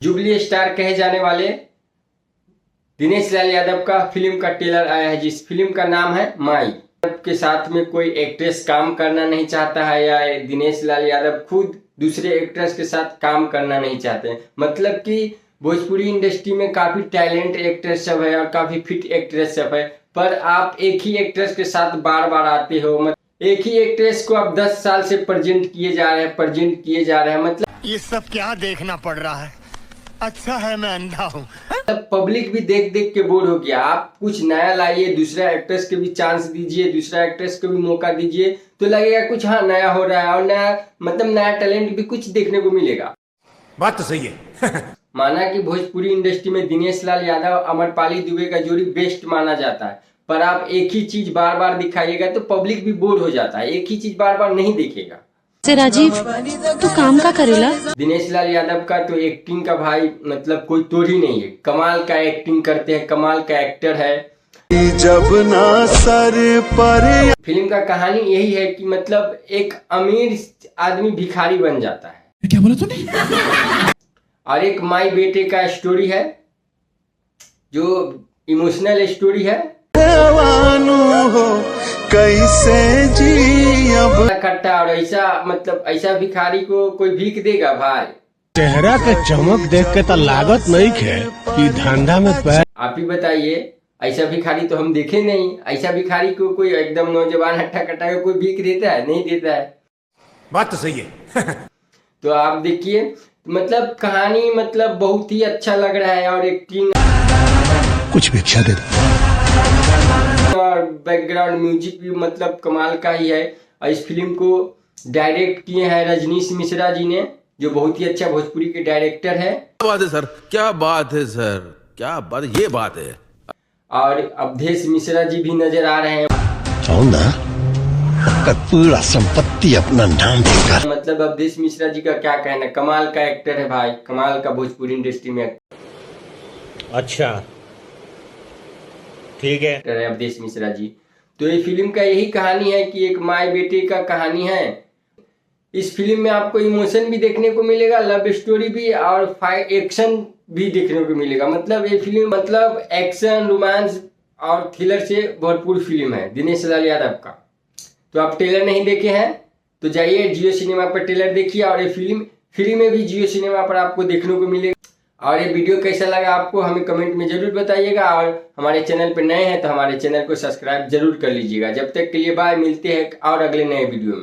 Jubilee star कहे जाने वाले दिनेश लाल यादव का फिल्म का ट्रेलर आया है, जिस फिल्म का नाम है माई। के साथ में कोई एक्ट्रेस काम करना नहीं चाहता है या दिनेश लाल यादव खुद दूसरे एक्ट्रेस के साथ काम करना नहीं चाहते। मतलब कि भोजपुरी इंडस्ट्री में काफी टैलेंट एक्ट्रेस सब है और काफी फिट एक्ट्रेस सब है, पर आप एक ही एक्ट्रेस के साथ बार बार आते हो। मतलब एक ही एक्ट्रेस को आप 10 साल से प्रेजेंट किए जा रहे हैं। मतलब ये सब क्या देखना पड़ रहा है? अच्छा है मैं अंधा हूँ। पब्लिक भी देख देख के बोर हो गया। आप कुछ नया लाइए, दूसरा एक्ट्रेस के भी चांस दीजिए, दूसरा एक्ट्रेस को भी मौका दीजिए, तो लगेगा कुछ हाँ नया हो रहा है और नया टैलेंट भी कुछ देखने को मिलेगा। बात तो सही है। माना कि भोजपुरी इंडस्ट्री में दिनेश लाल यादव अमरपाली दुबे का जोड़ी बेस्ट माना जाता है, पर आप एक ही चीज बार बार दिखाइएगा तो पब्लिक भी बोर हो जाता है, एक ही चीज बार बार नहीं देखेगा। से राजीव तू काम का करेला? दिनेश लाल यादव का तो एक्टिंग का भाई मतलब कोई तोड़ ही नहीं है। कमाल का एक्टिंग करते हैं, कमाल का एक्टर है। जब ना सर पर फिल्म का कहानी यही है कि मतलब एक अमीर आदमी भिखारी बन जाता है। क्या बोला तूने? और एक माई बेटे का स्टोरी है जो इमोशनल स्टोरी है। हो कैसे जी अब खट्टा और ऐसा मतलब ऐसा भिखारी को कोई भीख देगा भाई? चेहरा के चमक देख के तो लागत नहीं है कि धंधा में पैर। आप ही बताइए, ऐसा भिखारी तो हम देखे नहीं। ऐसा भिखारी को कोई एकदम नौजवान हट्टा कट्टा कोई भीख देता है? नहीं देता है। बात तो सही है। तो आप देखिए, मतलब कहानी मतलब बहुत ही अच्छा लग रहा है और एक्टिंग कुछ भिक्षा दे दो और बैकग्राउंड म्यूजिक भी मतलब कमाल का ही है। और इस फिल्म को डायरेक्ट किए हैं रजनीश मिश्रा जी ने, जो बहुत ही अच्छा भोजपुरी के डायरेक्टर है। क्या बात है सर, क्या बात है सर, क्या बात, ये बात है। और अवधेश मिश्रा जी भी नजर आ रहे हैं। पूरा संपत्ति अपना नाम देगा। मतलब अवधेश मिश्रा जी का क्या कहना, कमाल का एक्टर है भाई, कमाल का भोजपुरी इंडस्ट्री में अच्छा ठीक है एक्टर है अवधेश मिश्रा जी। तो ये फिल्म का यही कहानी है कि एक माँ बेटे का कहानी है। इस फिल्म में आपको इमोशन भी देखने को मिलेगा, लव स्टोरी भी और फाइट एक्शन भी देखने को मिलेगा। मतलब ये फिल्म मतलब एक्शन, रोमांस और थ्रिलर से भरपूर फिल्म है दिनेश लाल यादव का। तो आप ट्रेलर नहीं देखे हैं तो जाइए जियो सिनेमा पर ट्रेलर देखिए, और ये फिल्म फ्री में भी जियो सिनेमा पर आपको देखने को मिलेगा। और ये वीडियो कैसा लगा आपको हमें कमेंट में जरूर बताइएगा, और हमारे चैनल पर नए हैं तो हमारे चैनल को सब्सक्राइब जरूर कर लीजिएगा। जब तक के लिए बाय, मिलते हैं और अगले नए वीडियो में।